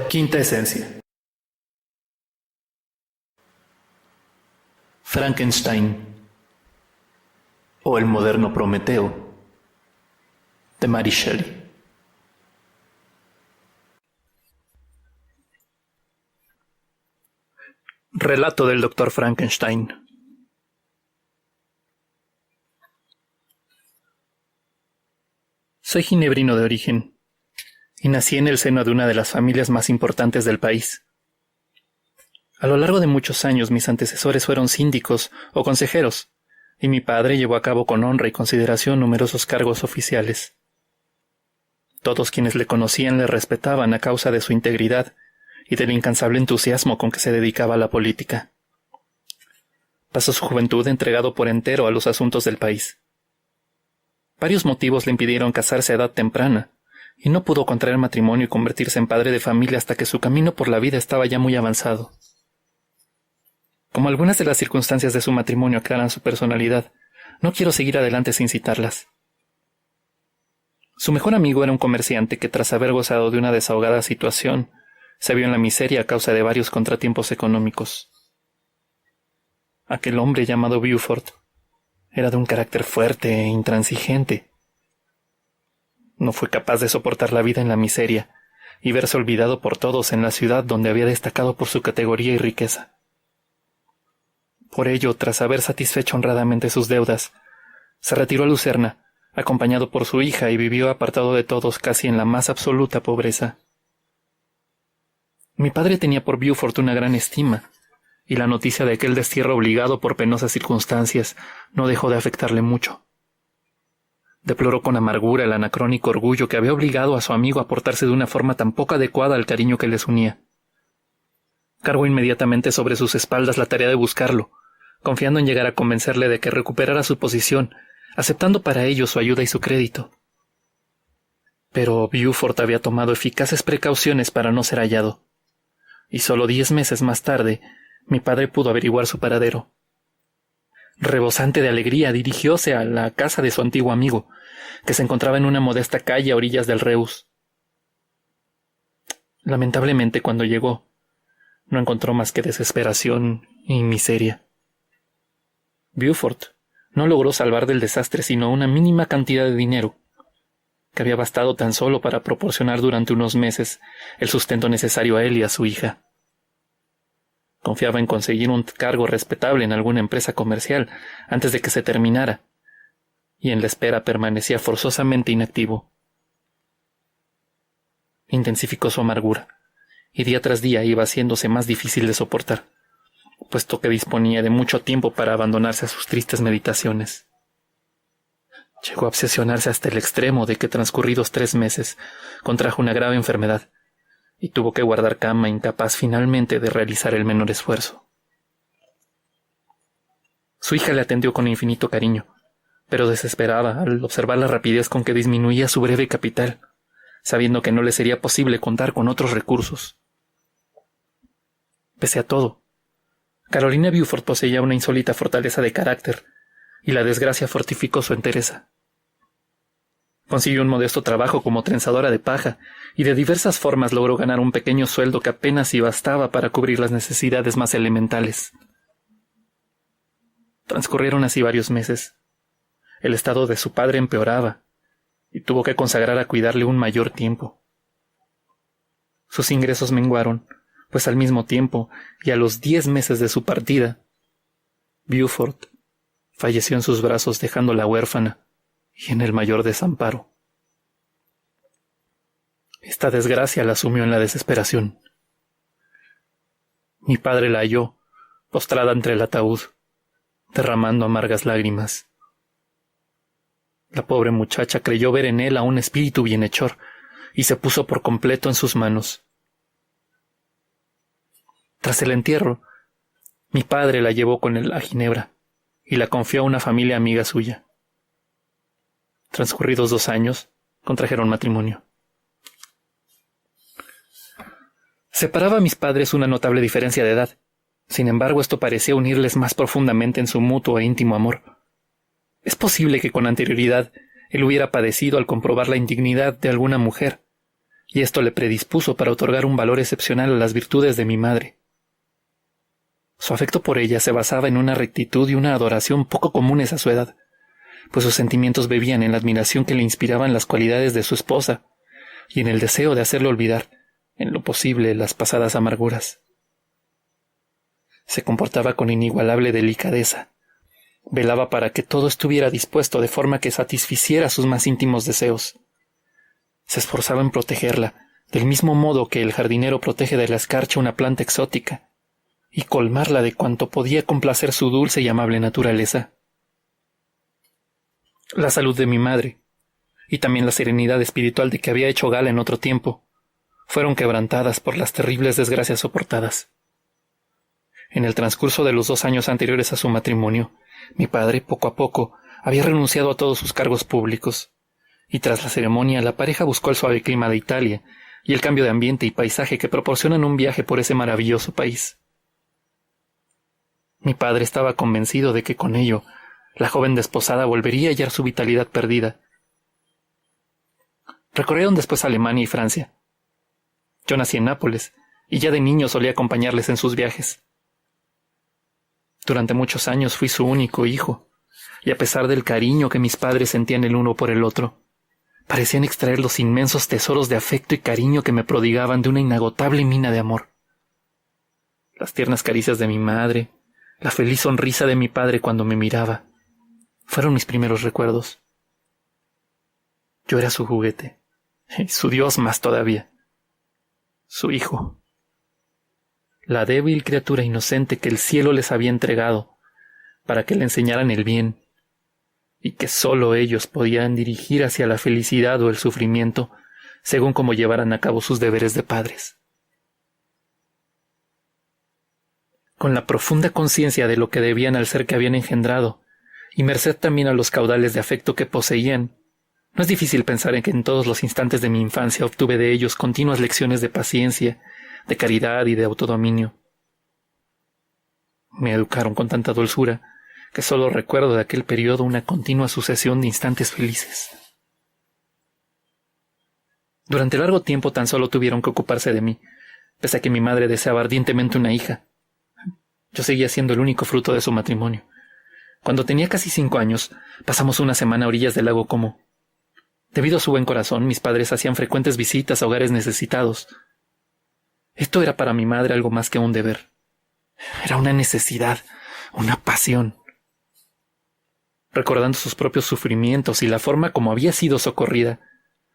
Quinta esencia. Frankenstein o el moderno Prometeo de Mary Shelley. Relato del Dr. Frankenstein. Soy ginebrino de origen y nací en el seno de una de las familias más importantes del país. A lo largo de muchos años mis antecesores fueron síndicos o consejeros, y mi padre llevó a cabo con honra y consideración numerosos cargos oficiales. Todos quienes le conocían le respetaban a causa de su integridad y del incansable entusiasmo con que se dedicaba a la política. Pasó su juventud entregado por entero a los asuntos del país. Varios motivos le impidieron casarse a edad temprana, y no pudo contraer matrimonio y convertirse en padre de familia hasta que su camino por la vida estaba ya muy avanzado. Como algunas de las circunstancias de su matrimonio aclaran su personalidad, no quiero seguir adelante sin citarlas. Su mejor amigo era un comerciante que, tras haber gozado de una desahogada situación, se vio en la miseria a causa de varios contratiempos económicos. Aquel hombre llamado Beaufort era de un carácter fuerte e intransigente. No fue capaz de soportar la vida en la miseria y verse olvidado por todos en la ciudad donde había destacado por su categoría y riqueza. Por ello, tras haber satisfecho honradamente sus deudas, se retiró a Lucerna, acompañado por su hija, y vivió apartado de todos casi en la más absoluta pobreza. Mi padre tenía por Beaufort una gran estima, y la noticia de aquel destierro obligado por penosas circunstancias no dejó de afectarle mucho. Deploró con amargura el anacrónico orgullo que había obligado a su amigo a portarse de una forma tan poco adecuada al cariño que les unía. Cargó inmediatamente sobre sus espaldas la tarea de buscarlo, confiando en llegar a convencerle de que recuperara su posición, aceptando para ello su ayuda y su crédito. Pero Beaufort había tomado eficaces precauciones para no ser hallado, y solo 10 meses más tarde mi padre pudo averiguar su paradero. Rebosante de alegría, dirigióse a la casa de su antiguo amigo, que se encontraba en una modesta calle a orillas del Reus. Lamentablemente, cuando llegó, no encontró más que desesperación y miseria. Beaufort no logró salvar del desastre sino una mínima cantidad de dinero, que había bastado tan solo para proporcionar durante unos meses el sustento necesario a él y a su hija. Confiaba en conseguir un cargo respetable en alguna empresa comercial antes de que se terminara, y en la espera permanecía forzosamente inactivo. Intensificó su amargura, y día tras día iba haciéndose más difícil de soportar, puesto que disponía de mucho tiempo para abandonarse a sus tristes meditaciones. Llegó a obsesionarse hasta el extremo de que, transcurridos 3 meses, contrajo una grave enfermedad, y tuvo que guardar cama, incapaz finalmente de realizar el menor esfuerzo. Su hija le atendió con infinito cariño, pero desesperada al observar la rapidez con que disminuía su breve capital, sabiendo que no le sería posible contar con otros recursos. Pese a todo, Carolina Beaufort poseía una insólita fortaleza de carácter, y la desgracia fortificó su entereza. Consiguió un modesto trabajo como trenzadora de paja, y de diversas formas logró ganar un pequeño sueldo que apenas si bastaba para cubrir las necesidades más elementales. Transcurrieron así varios meses. El estado de su padre empeoraba, y tuvo que consagrar a cuidarle un mayor tiempo. Sus ingresos menguaron, pues al mismo tiempo, y a los 10 meses de su partida, Beaufort falleció en sus brazos, dejándola huérfana y en el mayor desamparo. Esta desgracia la sumió en la desesperación. Mi padre la halló, postrada entre el ataúd, derramando amargas lágrimas. La pobre muchacha creyó ver en él a un espíritu bienhechor, y se puso por completo en sus manos. Tras el entierro, mi padre la llevó con él a Ginebra, y la confió a una familia amiga suya. Transcurridos 2 años, contrajeron matrimonio. Separaba a mis padres una notable diferencia de edad. Sin embargo, esto parecía unirles más profundamente en su mutuo e íntimo amor. Es posible que con anterioridad él hubiera padecido al comprobar la indignidad de alguna mujer, y esto le predispuso para otorgar un valor excepcional a las virtudes de mi madre. Su afecto por ella se basaba en una rectitud y una adoración poco comunes a su edad, pues sus sentimientos bebían en la admiración que le inspiraban las cualidades de su esposa y en el deseo de hacerle olvidar, en lo posible, las pasadas amarguras. Se comportaba con inigualable delicadeza. Velaba para que todo estuviera dispuesto de forma que satisficiera sus más íntimos deseos. Se esforzaba en protegerla, del mismo modo que el jardinero protege de la escarcha una planta exótica, y colmarla de cuanto podía complacer su dulce y amable naturaleza. La salud de mi madre, y también la serenidad espiritual de que había hecho gala en otro tiempo, fueron quebrantadas por las terribles desgracias soportadas. En el transcurso de los 2 años anteriores a su matrimonio, mi padre, poco a poco, había renunciado a todos sus cargos públicos, y tras la ceremonia la pareja buscó el suave clima de Italia y el cambio de ambiente y paisaje que proporcionan un viaje por ese maravilloso país. Mi padre estaba convencido de que con ello la joven desposada volvería a hallar su vitalidad perdida. Recorrieron después Alemania y Francia. Yo nací en Nápoles, y ya de niño solía acompañarles en sus viajes. Durante muchos años fui su único hijo, y a pesar del cariño que mis padres sentían el uno por el otro, parecían extraer los inmensos tesoros de afecto y cariño que me prodigaban de una inagotable mina de amor. Las tiernas caricias de mi madre, la feliz sonrisa de mi padre cuando me miraba, fueron mis primeros recuerdos. Yo era su juguete, y su Dios más todavía, su hijo. La débil criatura inocente que el cielo les había entregado para que le enseñaran el bien, y que sólo ellos podían dirigir hacia la felicidad o el sufrimiento, según cómo llevaran a cabo sus deberes de padres. Con la profunda conciencia de lo que debían al ser que habían engendrado, y merced también a los caudales de afecto que poseían, no es difícil pensar en que en todos los instantes de mi infancia obtuve de ellos continuas lecciones de paciencia, de caridad y de autodominio. Me educaron con tanta dulzura que solo recuerdo de aquel periodo una continua sucesión de instantes felices. Durante largo tiempo tan solo tuvieron que ocuparse de mí, pese a que mi madre deseaba ardientemente una hija. Yo seguía siendo el único fruto de su matrimonio. Cuando tenía casi 5 años, pasamos una semana a orillas del lago Como. Debido a su buen corazón, mis padres hacían frecuentes visitas a hogares necesitados. Esto era para mi madre algo más que un deber. Era una necesidad, una pasión. Recordando sus propios sufrimientos y la forma como había sido socorrida,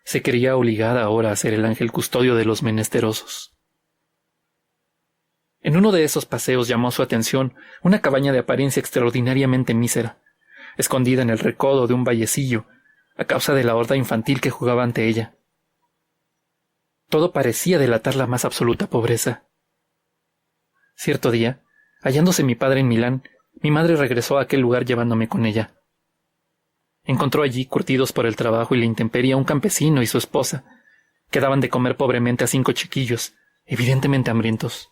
se creía obligada ahora a ser el ángel custodio de los menesterosos. En uno de esos paseos llamó su atención una cabaña de apariencia extraordinariamente mísera, escondida en el recodo de un vallecillo, a causa de la horda infantil que jugaba ante ella. Todo parecía delatar la más absoluta pobreza. Cierto día, hallándose mi padre en Milán, mi madre regresó a aquel lugar llevándome con ella. Encontró allí, curtidos por el trabajo y la intemperie, a un campesino y su esposa, que daban de comer pobremente a 5 chiquillos, evidentemente hambrientos.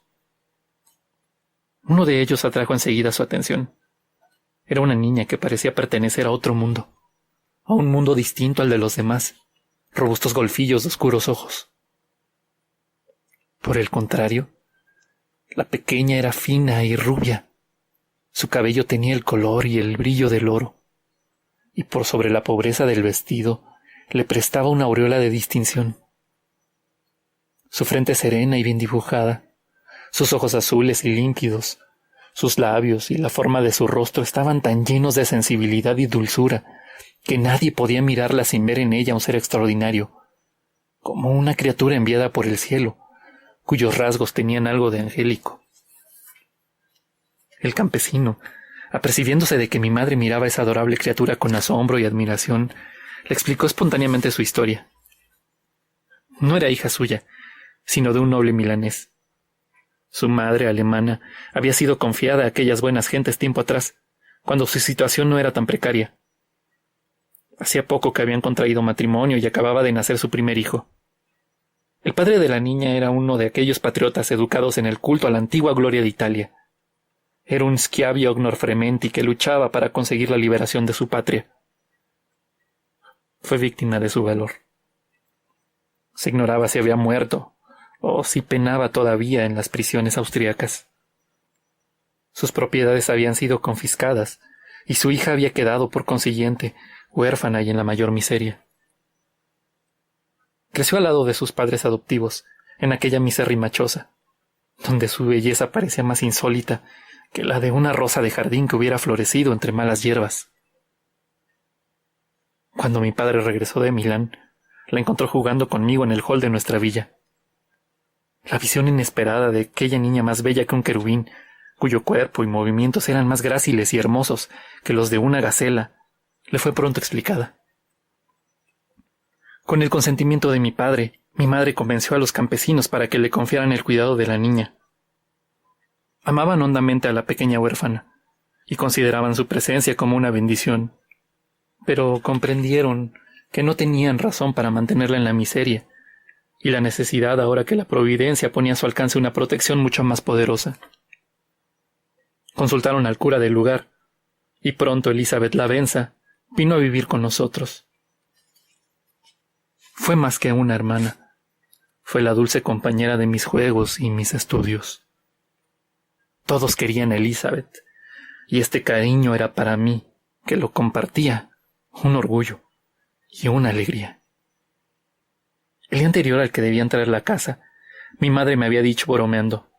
Uno de ellos atrajo enseguida su atención. Era una niña que parecía pertenecer a otro mundo, a un mundo distinto al de los demás, robustos golfillos de oscuros ojos. Por el contrario, la pequeña era fina y rubia. Su cabello tenía el color y el brillo del oro, y por sobre la pobreza del vestido le prestaba una aureola de distinción. Su frente serena y bien dibujada, sus ojos azules y límpidos, sus labios y la forma de su rostro estaban tan llenos de sensibilidad y dulzura que nadie podía mirarla sin ver en ella un ser extraordinario, como una criatura enviada por el cielo, cuyos rasgos tenían algo de angélico. El campesino, apercibiéndose de que mi madre miraba a esa adorable criatura con asombro y admiración, le explicó espontáneamente su historia. No era hija suya, sino de un noble milanés. Su madre, alemana, había sido confiada a aquellas buenas gentes tiempo atrás, cuando su situación no era tan precaria. Hacía poco que habían contraído matrimonio y acababa de nacer su primer hijo. El padre de la niña era uno de aquellos patriotas educados en el culto a la antigua gloria de Italia. Era un Schiavio Gnorfrementi que luchaba para conseguir la liberación de su patria. Fue víctima de su valor. Se ignoraba si había muerto o si penaba todavía en las prisiones austríacas. Sus propiedades habían sido confiscadas y su hija había quedado, por consiguiente, huérfana y en la mayor miseria. Creció al lado de sus padres adoptivos, en aquella misérrima choza, donde su belleza parecía más insólita que la de una rosa de jardín que hubiera florecido entre malas hierbas. Cuando mi padre regresó de Milán, la encontró jugando conmigo en el hall de nuestra villa. La visión inesperada de aquella niña más bella que un querubín, cuyo cuerpo y movimientos eran más gráciles y hermosos que los de una gacela, le fue pronto explicada. Con el consentimiento de mi padre, mi madre convenció a los campesinos para que le confiaran el cuidado de la niña. Amaban hondamente a la pequeña huérfana y consideraban su presencia como una bendición, pero comprendieron que no tenían razón para mantenerla en la miseria y la necesidad ahora que la providencia ponía a su alcance una protección mucho más poderosa. Consultaron al cura del lugar y pronto Elizabeth Lavenza vino a vivir con nosotros. Fue más que una hermana, fue la dulce compañera de mis juegos y mis estudios. Todos querían a Elizabeth, y este cariño era para mí, que lo compartía, un orgullo y una alegría. El día anterior al que debían traer la casa, mi madre me había dicho bromeando: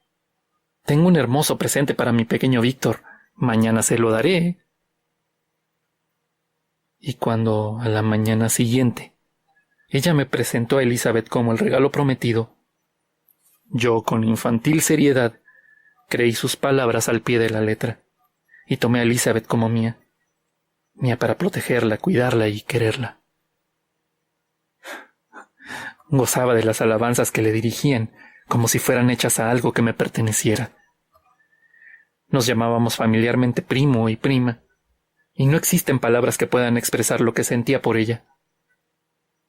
«Tengo un hermoso presente para mi pequeño Víctor, mañana se lo daré». Y cuando, a la mañana siguiente, ella me presentó a Elizabeth como el regalo prometido, yo, con infantil seriedad, creí sus palabras al pie de la letra, y tomé a Elizabeth como mía para protegerla, cuidarla y quererla. Gozaba de las alabanzas que le dirigían, como si fueran hechas a algo que me perteneciera. Nos llamábamos familiarmente primo y prima, y no existen palabras que puedan expresar lo que sentía por ella.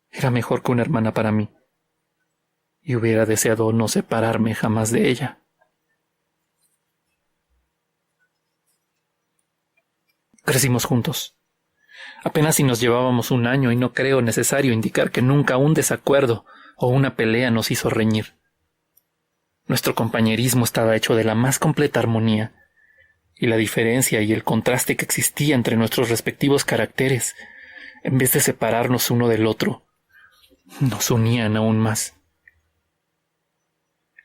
Era mejor que una hermana para mí, y hubiera deseado no separarme jamás de ella. Crecimos juntos. Apenas si nos llevábamos un año y no creo necesario indicar que nunca un desacuerdo o una pelea nos hizo reñir. Nuestro compañerismo estaba hecho de la más completa armonía, y la diferencia y el contraste que existía entre nuestros respectivos caracteres, en vez de separarnos uno del otro, nos unían aún más.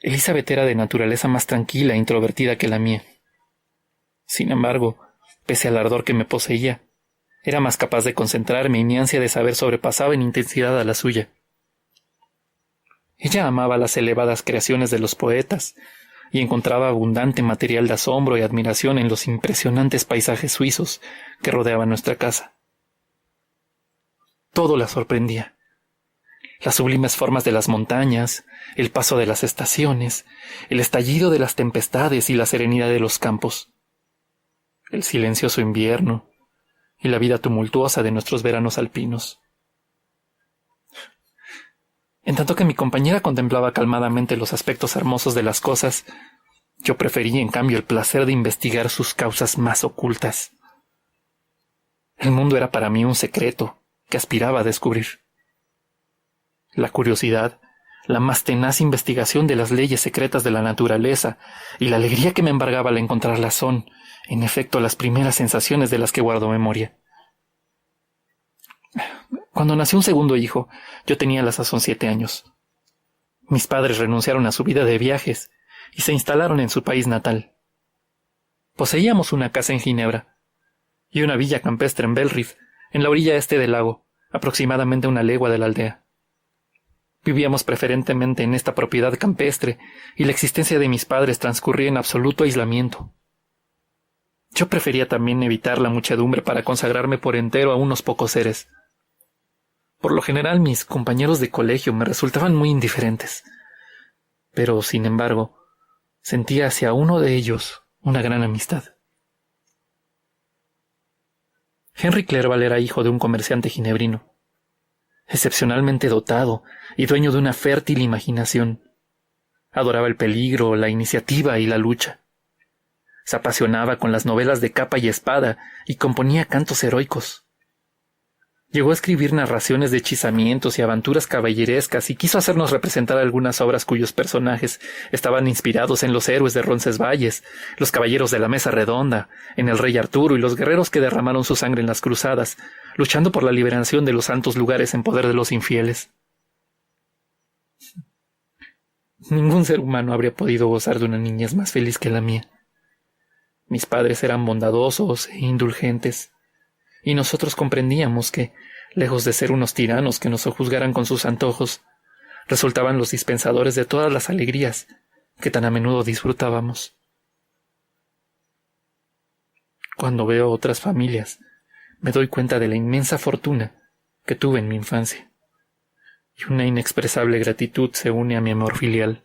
Elizabeth era de naturaleza más tranquila e introvertida que la mía. Sin embargo, pese al ardor que me poseía, era más capaz de concentrarme y mi ansia de saber sobrepasaba en intensidad a la suya. Ella amaba las elevadas creaciones de los poetas y encontraba abundante material de asombro y admiración en los impresionantes paisajes suizos que rodeaban nuestra casa. Todo la sorprendía. Las sublimes formas de las montañas, el paso de las estaciones, el estallido de las tempestades y la serenidad de los campos, el silencioso invierno y la vida tumultuosa de nuestros veranos alpinos. En tanto que mi compañera contemplaba calmadamente los aspectos hermosos de las cosas, yo prefería en cambio el placer de investigar sus causas más ocultas. El mundo era para mí un secreto que aspiraba a descubrir. La curiosidad, la más tenaz investigación de las leyes secretas de la naturaleza y la alegría que me embargaba al encontrarlas son, en efecto, las primeras sensaciones de las que guardo memoria. Cuando nació un segundo hijo, yo tenía a la sazón 7 años. Mis padres renunciaron a su vida de viajes y se instalaron en su país natal. Poseíamos una casa en Ginebra y una villa campestre en Belrive, en la orilla este del lago, aproximadamente a 1 legua de la aldea. Vivíamos preferentemente en esta propiedad campestre y la existencia de mis padres transcurría en absoluto aislamiento. Yo prefería también evitar la muchedumbre para consagrarme por entero a unos pocos seres. Por lo general mis compañeros de colegio me resultaban muy indiferentes, pero, sin embargo, sentía hacia uno de ellos una gran amistad. Henry Clerval era hijo de un comerciante ginebrino, excepcionalmente dotado y dueño de una fértil imaginación. Adoraba el peligro, la iniciativa y la lucha. Se apasionaba con las novelas de capa y espada y componía cantos heroicos. Llegó a escribir narraciones de hechizamientos y aventuras caballerescas y quiso hacernos representar algunas obras cuyos personajes estaban inspirados en los héroes de Roncesvalles, los caballeros de la Mesa Redonda, en el rey Arturo y los guerreros que derramaron su sangre en las cruzadas, luchando por la liberación de los santos lugares en poder de los infieles. Ningún ser humano habría podido gozar de una niñez más feliz que la mía. Mis padres eran bondadosos e indulgentes, y nosotros comprendíamos que, lejos de ser unos tiranos que nos sojuzgaran con sus antojos, resultaban los dispensadores de todas las alegrías que tan a menudo disfrutábamos. Cuando veo otras familias, me doy cuenta de la inmensa fortuna que tuve en mi infancia, y una inexpresable gratitud se une a mi amor filial.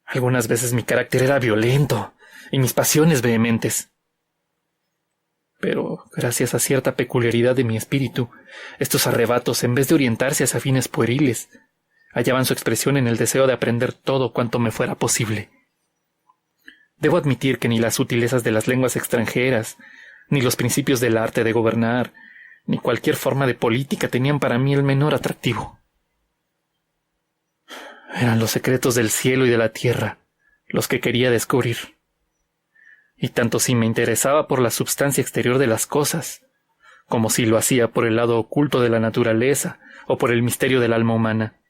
Algunas veces mi carácter era violento y mis pasiones vehementes. Pero, gracias a cierta peculiaridad de mi espíritu, estos arrebatos, en vez de orientarse hacia fines pueriles, hallaban su expresión en el deseo de aprender todo cuanto me fuera posible. Debo admitir que ni las sutilezas de las lenguas extranjeras, ni los principios del arte de gobernar, ni cualquier forma de política tenían para mí el menor atractivo. Eran los secretos del cielo y de la tierra los que quería descubrir. Y tanto si me interesaba por la substancia exterior de las cosas, como si lo hacía por el lado oculto de la naturaleza o por el misterio del alma humana.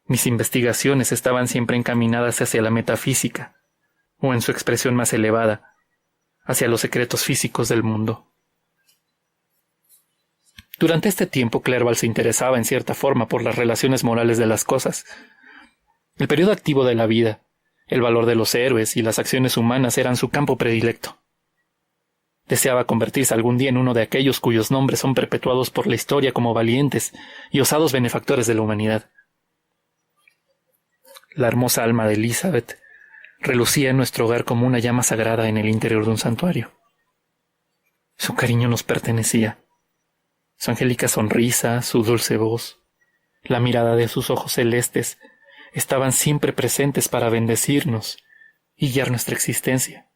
Mis investigaciones estaban siempre encaminadas hacia la metafísica, o en su expresión más elevada, hacia los secretos físicos del mundo. Durante este tiempo Clerval se interesaba en cierta forma por las relaciones morales de las cosas. El periodo activo de la vida, el valor de los héroes y las acciones humanas eran su campo predilecto. Deseaba convertirse algún día en uno de aquellos cuyos nombres son perpetuados por la historia como valientes y osados benefactores de la humanidad. La hermosa alma de Elizabeth relucía en nuestro hogar como una llama sagrada en el interior de un santuario. Su cariño nos pertenecía. Su angélica sonrisa, su dulce voz, la mirada de sus ojos celestes estaban siempre presentes para bendecirnos y guiar nuestra existencia.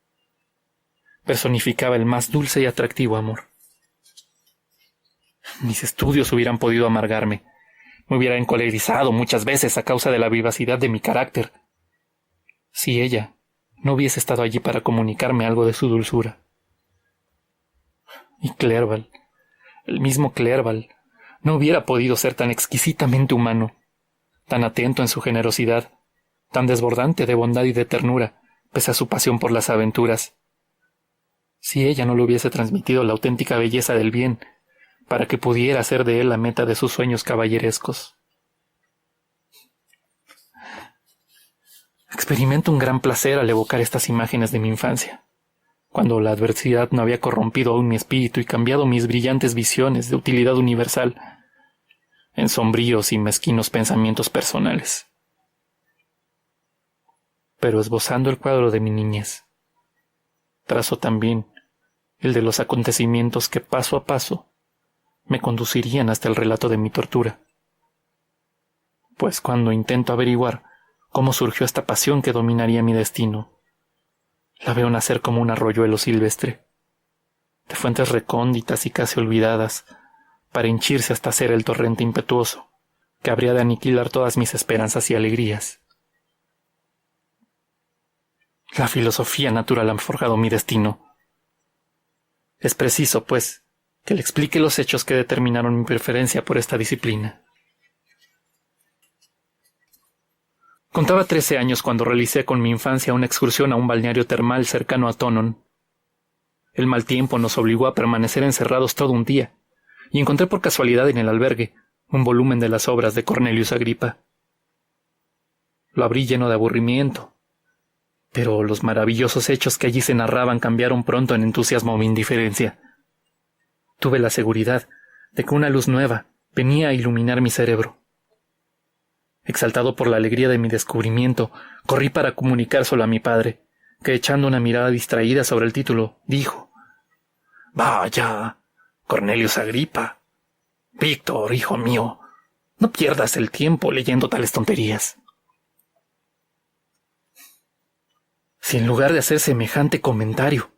Personificaba el más dulce y atractivo amor. Mis estudios hubieran podido amargarme, me hubiera encolerizado muchas veces a causa de la vivacidad de mi carácter, si ella no hubiese estado allí para comunicarme algo de su dulzura. Y Clerval, el mismo Clerval, no hubiera podido ser tan exquisitamente humano, tan atento en su generosidad, tan desbordante de bondad y de ternura, pese a su pasión por las aventuras, si ella no le hubiese transmitido la auténtica belleza del bien, para que pudiera hacer de él la meta de sus sueños caballerescos. Experimento un gran placer al evocar estas imágenes de mi infancia, cuando la adversidad no había corrompido aún mi espíritu y cambiado mis brillantes visiones de utilidad universal en sombríos y mezquinos pensamientos personales. Pero esbozando el cuadro de mi niñez, trazo también el de los acontecimientos que paso a paso me conducirían hasta el relato de mi tortura. Pues cuando intento averiguar cómo surgió esta pasión que dominaría mi destino, la veo nacer como un arroyuelo silvestre, de fuentes recónditas y casi olvidadas, para henchirse hasta ser el torrente impetuoso que habría de aniquilar todas mis esperanzas y alegrías. La filosofía natural ha forjado mi destino. Es preciso, pues, que le explique los hechos que determinaron mi preferencia por esta disciplina. Contaba 13 años cuando realicé con mi infancia una excursión a un balneario termal cercano a Thonon. El mal tiempo nos obligó a permanecer encerrados todo un día, y encontré por casualidad en el albergue un volumen de las obras de Cornelius Agripa. Lo abrí lleno de aburrimiento, pero los maravillosos hechos que allí se narraban cambiaron pronto en entusiasmo o indiferencia. Tuve la seguridad de que una luz nueva venía a iluminar mi cerebro. Exaltado por la alegría de mi descubrimiento, corrí para comunicárselo a mi padre, que echando una mirada distraída sobre el título, dijo: «Vaya, Cornelius Agripa. Víctor, hijo mío, no pierdas el tiempo leyendo tales tonterías». Si en lugar de hacer semejante comentario,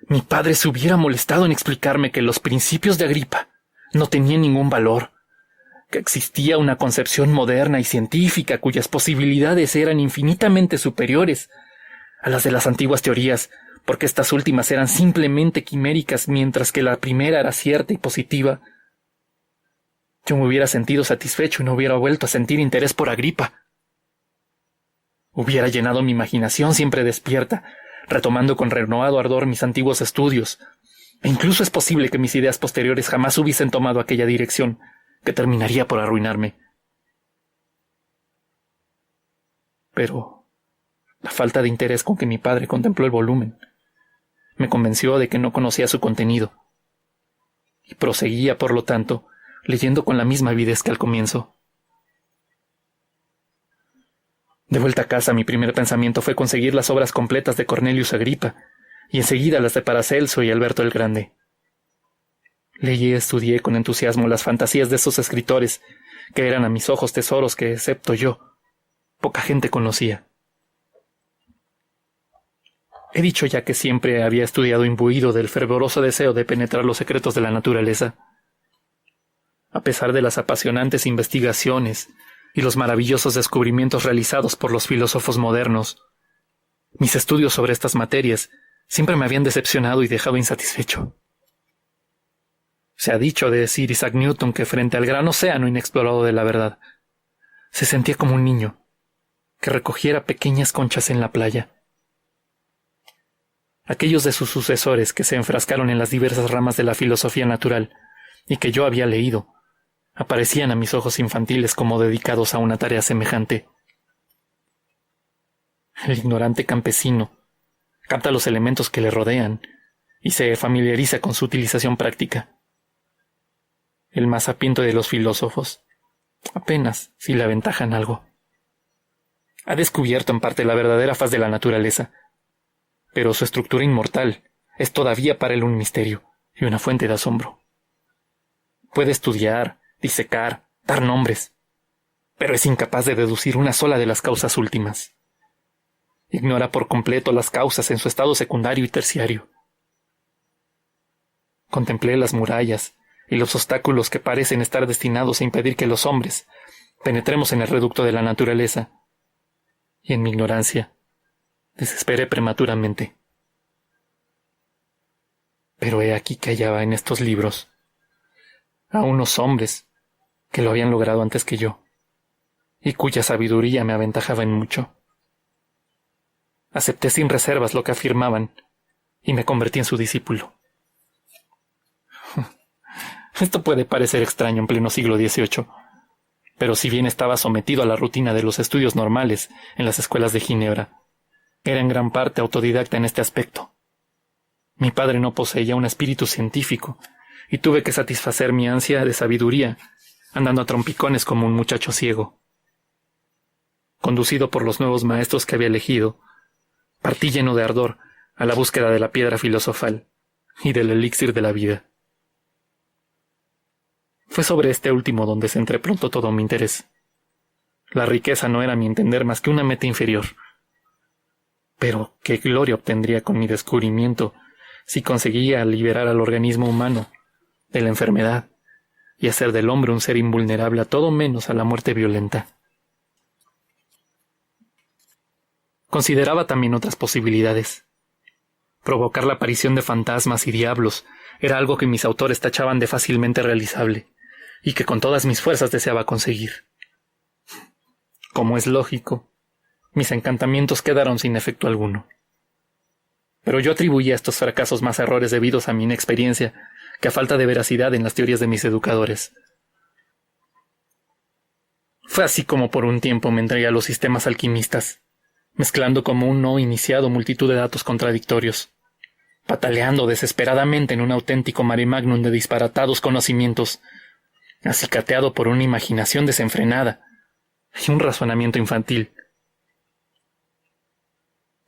Mi padre se hubiera molestado en explicarme que los principios de Agripa no tenían ningún valor, que existía una concepción moderna y científica cuyas posibilidades eran infinitamente superiores a las de las antiguas teorías, porque estas últimas eran simplemente quiméricas mientras que la primera era cierta y positiva. Yo me hubiera sentido satisfecho y no hubiera vuelto a sentir interés por Agripa. Hubiera llenado mi imaginación siempre despierta, retomando con renovado ardor mis antiguos estudios, e incluso es posible que mis ideas posteriores jamás hubiesen tomado aquella dirección, que terminaría por arruinarme. Pero la falta de interés con que mi padre contempló el volumen me convenció de que no conocía su contenido, y proseguía, por lo tanto, leyendo con la misma avidez que al comienzo. De vuelta a casa, mi primer pensamiento fue conseguir las obras completas de Cornelius Agripa, y enseguida las de Paracelso y Alberto el Grande. Leí y estudié con entusiasmo las fantasías de esos escritores, que eran a mis ojos tesoros que, excepto yo, poca gente conocía. He dicho ya que siempre había estudiado imbuido del fervoroso deseo de penetrar los secretos de la naturaleza. A pesar de las apasionantes investigaciones y los maravillosos descubrimientos realizados por los filósofos modernos, mis estudios sobre estas materias siempre me habían decepcionado y dejado insatisfecho. Se ha dicho de Sir Isaac Newton que frente al gran océano inexplorado de la verdad, se sentía como un niño que recogiera pequeñas conchas en la playa. Aquellos de sus sucesores que se enfrascaron en las diversas ramas de la filosofía natural y que yo había leído, aparecían a mis ojos infantiles como dedicados a una tarea semejante. El ignorante campesino capta los elementos que le rodean y se familiariza con su utilización práctica. El más sapiente de los filósofos, apenas si le aventajan algo. Ha descubierto en parte la verdadera faz de la naturaleza, pero su estructura inmortal es todavía para él un misterio y una fuente de asombro. Puede estudiar, disecar, dar nombres, pero es incapaz de deducir una sola de las causas últimas. Ignora por completo las causas en su estado secundario y terciario. Contemplé las murallas y los obstáculos que parecen estar destinados a impedir que los hombres penetremos en el reducto de la naturaleza, y en mi ignorancia desesperé prematuramente. Pero he aquí que hallaba en estos libros a unos hombres que lo habían logrado antes que yo, y cuya sabiduría me aventajaba en mucho. Acepté sin reservas lo que afirmaban, y me convertí en su discípulo. Esto puede parecer extraño en pleno siglo XVIII, pero si bien estaba sometido a la rutina de los estudios normales en las escuelas de Ginebra, era en gran parte autodidacta en este aspecto. Mi padre no poseía un espíritu científico, y tuve que satisfacer mi ansia de sabiduría, andando a trompicones como un muchacho ciego. Conducido por los nuevos maestros que había elegido, partí lleno de ardor a la búsqueda de la piedra filosofal y del elixir de la vida. Fue sobre este último donde centré pronto todo mi interés. La riqueza no era a mi entender más que una meta inferior. Pero qué gloria obtendría con mi descubrimiento si conseguía liberar al organismo humano de la enfermedad y hacer del hombre un ser invulnerable a todo menos a la muerte violenta. Consideraba también otras posibilidades. Provocar la aparición de fantasmas y diablos era algo que mis autores tachaban de fácilmente realizable, y que con todas mis fuerzas deseaba conseguir. Como es lógico, mis encantamientos quedaron sin efecto alguno. Pero yo atribuía estos fracasos más a errores debidos a mi inexperiencia que a falta de veracidad en las teorías de mis educadores. Fue así como por un tiempo me entregué a los sistemas alquimistas, mezclando como un no iniciado multitud de datos contradictorios, pataleando desesperadamente en un auténtico mare magnum de disparatados conocimientos, acicateado por una imaginación desenfrenada y un razonamiento infantil.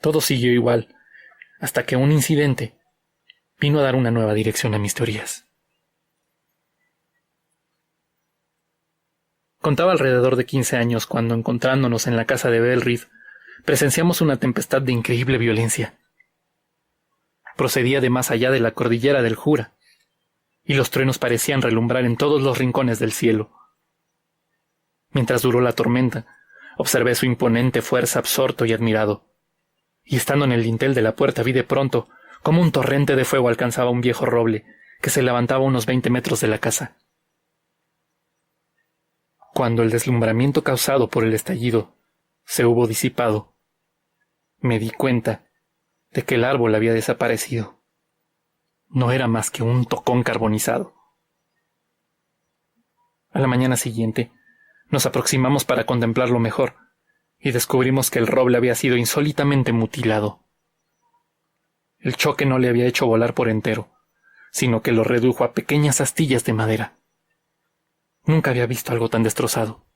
Todo siguió igual, hasta que un incidente vino a dar una nueva dirección a mis teorías. Contaba alrededor de 15 años cuando, encontrándonos en la casa de Belrive, presenciamos una tempestad de increíble violencia. procedía de más allá de la cordillera del Jura, y los truenos parecían relumbrar en todos los rincones del cielo. Mientras duró la tormenta, observé su imponente fuerza absorto y admirado, y estando en el dintel de la puerta vi de pronto cómo un torrente de fuego alcanzaba un viejo roble que se levantaba a unos 20 metros de la casa. Cuando el deslumbramiento causado por el estallido se hubo disipado, me di cuenta de que el árbol había desaparecido. No era más que un tocón carbonizado. A la mañana siguiente, nos aproximamos para contemplarlo mejor, y descubrimos que el roble había sido insólitamente mutilado. El choque no le había hecho volar por entero, sino que lo redujo a pequeñas astillas de madera. Nunca había visto algo tan destrozado.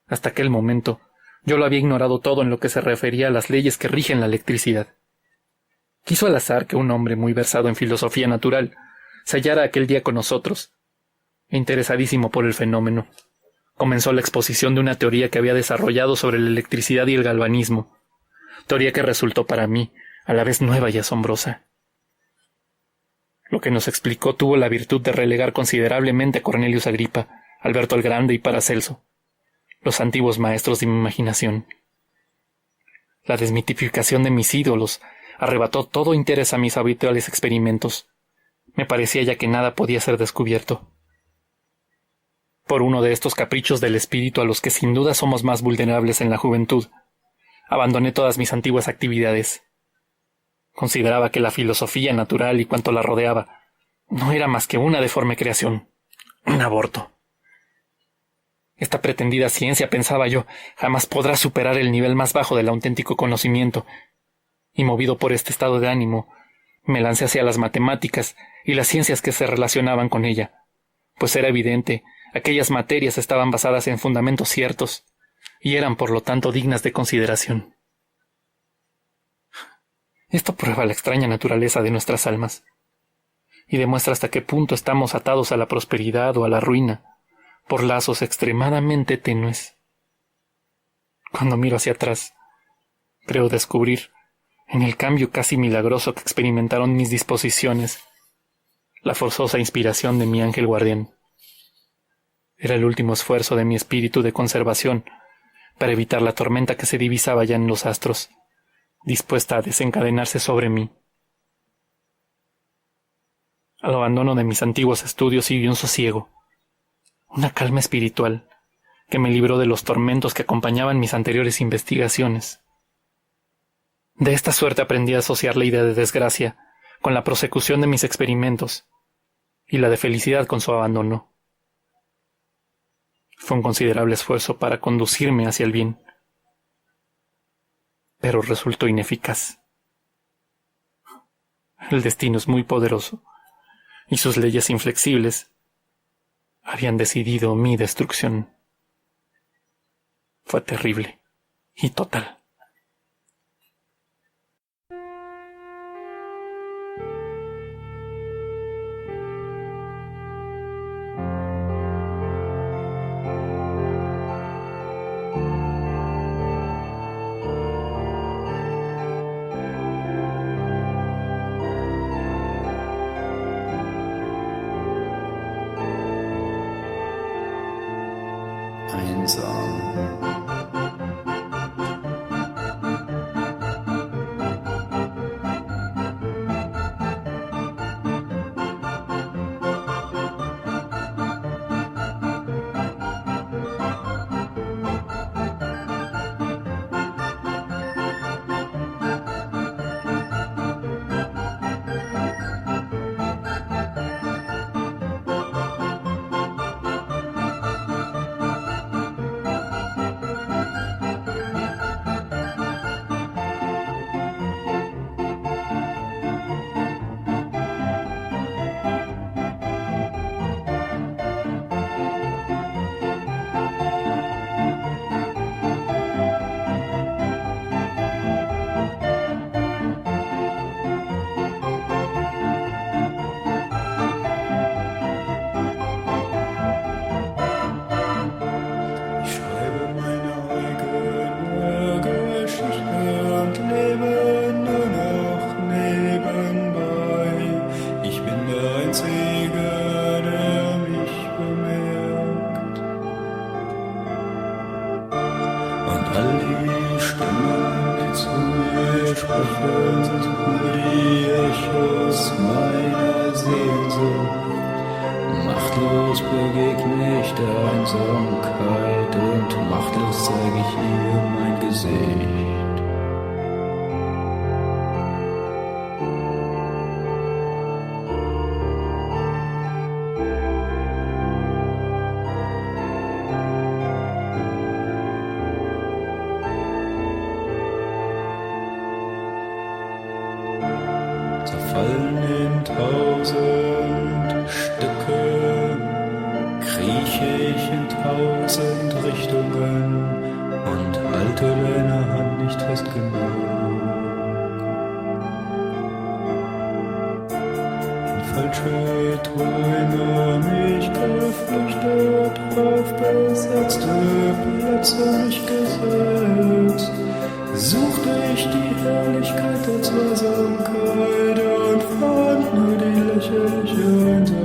Hasta aquel momento, yo lo había ignorado todo en lo que se refería a las leyes que rigen la electricidad. Quiso al azar que un hombre muy versado en filosofía natural se hallara aquel día con nosotros, e interesadísimo por el fenómeno, comenzó la exposición de una teoría que había desarrollado sobre la electricidad y el galvanismo, teoría que resultó para mí a la vez nueva y asombrosa. Lo que nos explicó tuvo la virtud de relegar considerablemente a Cornelius Agripa, Alberto el Grande y Paracelso, los antiguos maestros de mi imaginación. La desmitificación de mis ídolos arrebató todo interés a mis habituales experimentos. Me parecía ya que nada podía ser descubierto. Por uno de estos caprichos del espíritu a los que sin duda somos más vulnerables en la juventud, abandoné todas mis antiguas actividades. Consideraba que la filosofía natural y cuanto la rodeaba no era más que una deforme creación, un aborto. Esta pretendida ciencia, pensaba yo, jamás podrá superar el nivel más bajo del auténtico conocimiento, y movido por este estado de ánimo, me lancé hacia las matemáticas y las ciencias que se relacionaban con ella, pues era evidente, aquellas materias estaban basadas en fundamentos ciertos, y eran por lo tanto dignas de consideración. Esto prueba la extraña naturaleza de nuestras almas, y demuestra hasta qué punto estamos atados a la prosperidad o a la ruina, por lazos extremadamente tenues. Cuando miro hacia atrás, creo descubrir, en el cambio casi milagroso que experimentaron mis disposiciones, la forzosa inspiración de mi ángel guardián. Era el último esfuerzo de mi espíritu de conservación para evitar la tormenta que se divisaba ya en los astros, dispuesta a desencadenarse sobre mí. Al abandono de mis antiguos estudios siguió un sosiego, una calma espiritual que me libró de los tormentos que acompañaban mis anteriores investigaciones. De esta suerte aprendí a asociar la idea de desgracia con la prosecución de mis experimentos y la de felicidad con su abandono. Fue un considerable esfuerzo para conducirme hacia el bien, pero resultó ineficaz. El destino es muy poderoso, y sus leyes inflexibles habían decidido mi destrucción. Fue terrible y total. spreche, sind nur die Echos meiner Sehnsucht. Machtlos begegne ich der Einsamkeit und machtlos zeige ich ihr mein Gesicht. Zerfallen in 1000 Stücke, krieche ich in 1000 Richtungen und halte deine Hand nicht fest genug. In falsche Träume mich geflüchtet, auf besetzte Plätze mich gesetzt. Suchte ich die Herrlichkeit der Zweisamkeit und fand nur die lächerliche Einsamkeit.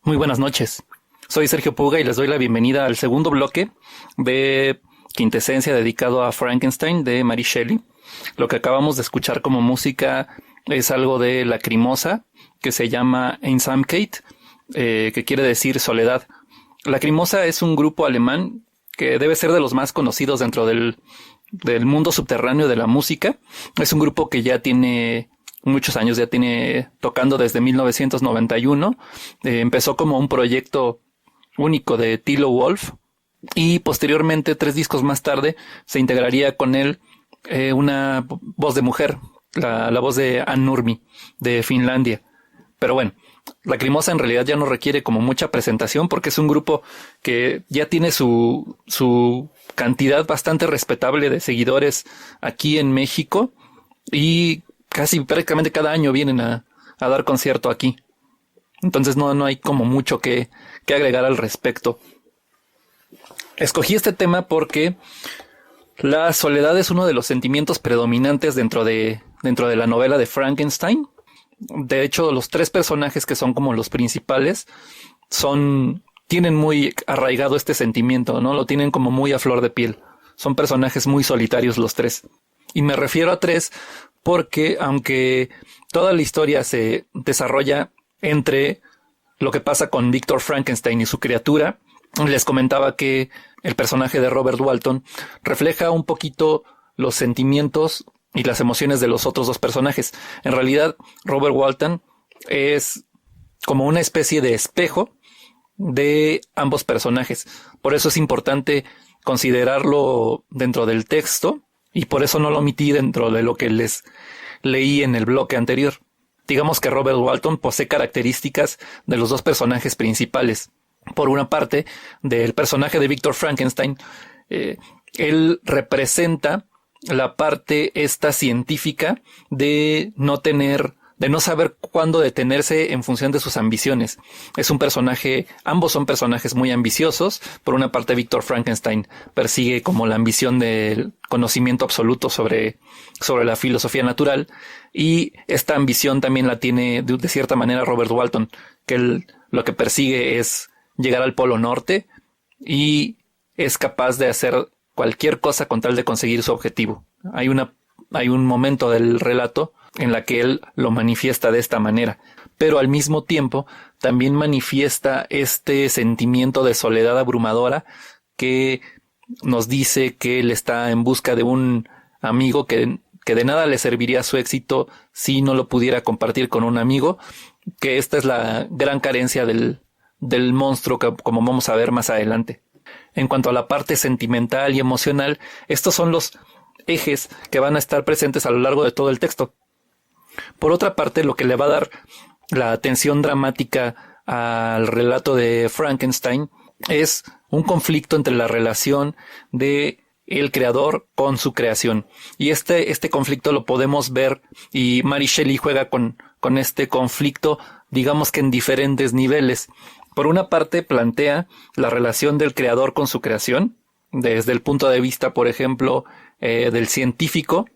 Muy buenas noches. Soy Sergio Puga y les doy la bienvenida al segundo bloque de Quintesencia dedicado a Frankenstein de Mary Shelley. Lo que acabamos de escuchar como música es algo de Lacrimosa, que se llama Einsamkeit, que quiere decir soledad. Lacrimosa es un grupo alemán que debe ser de los más conocidos dentro del mundo subterráneo de la música. Es un grupo que ya tiene muchos años, ya tiene tocando desde 1991. Empezó como un proyecto único de Thilo Wolff y posteriormente, 3 discos más tarde, se integraría con él una voz de mujer, la voz de Ann Nurmi de Finlandia. Pero bueno, Lacrimosa en realidad ya no requiere como mucha presentación porque es un grupo que ya tiene su cantidad bastante respetable de seguidores aquí en México y casi prácticamente cada año vienen a dar concierto aquí. Entonces no hay como mucho que agregar al respecto. Escogí este tema porque la soledad es uno de los sentimientos predominantes dentro de la novela de Frankenstein. De hecho, los 3 personajes que son como los principales tienen muy arraigado este sentimiento, ¿no? Lo tienen como muy a flor de piel. Son personajes muy solitarios los 3. Y me refiero a 3 porque aunque toda la historia se desarrolla entre lo que pasa con Víctor Frankenstein y su criatura, Les comentaba que el personaje de Robert Walton refleja un poquito los sentimientos y las emociones de los otros dos personajes. En realidad, Robert Walton es como una especie de espejo de ambos personajes. Por eso es importante considerarlo dentro del texto y por eso no lo omití dentro de lo que les leí en el bloque anterior. Digamos que Robert Walton posee características de los dos personajes principales. Por una parte, del personaje de Victor Frankenstein, él representa la parte esta científica de no saber cuándo detenerse en función de sus ambiciones. Ambos son personajes muy ambiciosos. Por una parte, Victor Frankenstein persigue como la ambición del conocimiento absoluto sobre la filosofía natural, y esta ambición también la tiene de cierta manera Robert Walton, que él lo que persigue es llegar al Polo Norte y es capaz de hacer cualquier cosa con tal de conseguir su objetivo. Hay un momento del relato en la que él lo manifiesta de esta manera, pero al mismo tiempo también manifiesta este sentimiento de soledad abrumadora que nos dice que él está en busca de un amigo que de nada le serviría su éxito si no lo pudiera compartir con un amigo, que esta es la gran carencia del monstruo, que como vamos a ver más adelante. En cuanto a la parte sentimental y emocional, estos son los ejes que van a estar presentes a lo largo de todo el texto. Por otra parte, lo que le va a dar la tensión dramática al relato de Frankenstein es un conflicto entre la relación de el creador con su creación. Y este conflicto lo podemos ver, y Mary Shelley juega con este conflicto, digamos que en diferentes niveles. Por una parte, plantea la relación del creador con su creación, desde el punto de vista, por ejemplo, del científico,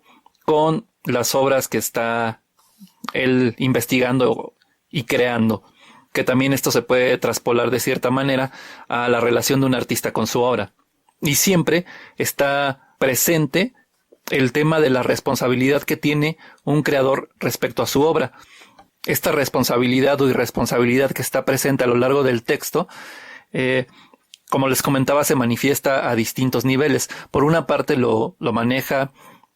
con las obras que está él investigando y creando, que también esto se puede traspolar de cierta manera a la relación de un artista con su obra. Y siempre está presente el tema de la responsabilidad que tiene un creador respecto a su obra. Esta responsabilidad o irresponsabilidad que está presente a lo largo del texto, como les comentaba, se manifiesta a distintos niveles. Por una parte lo maneja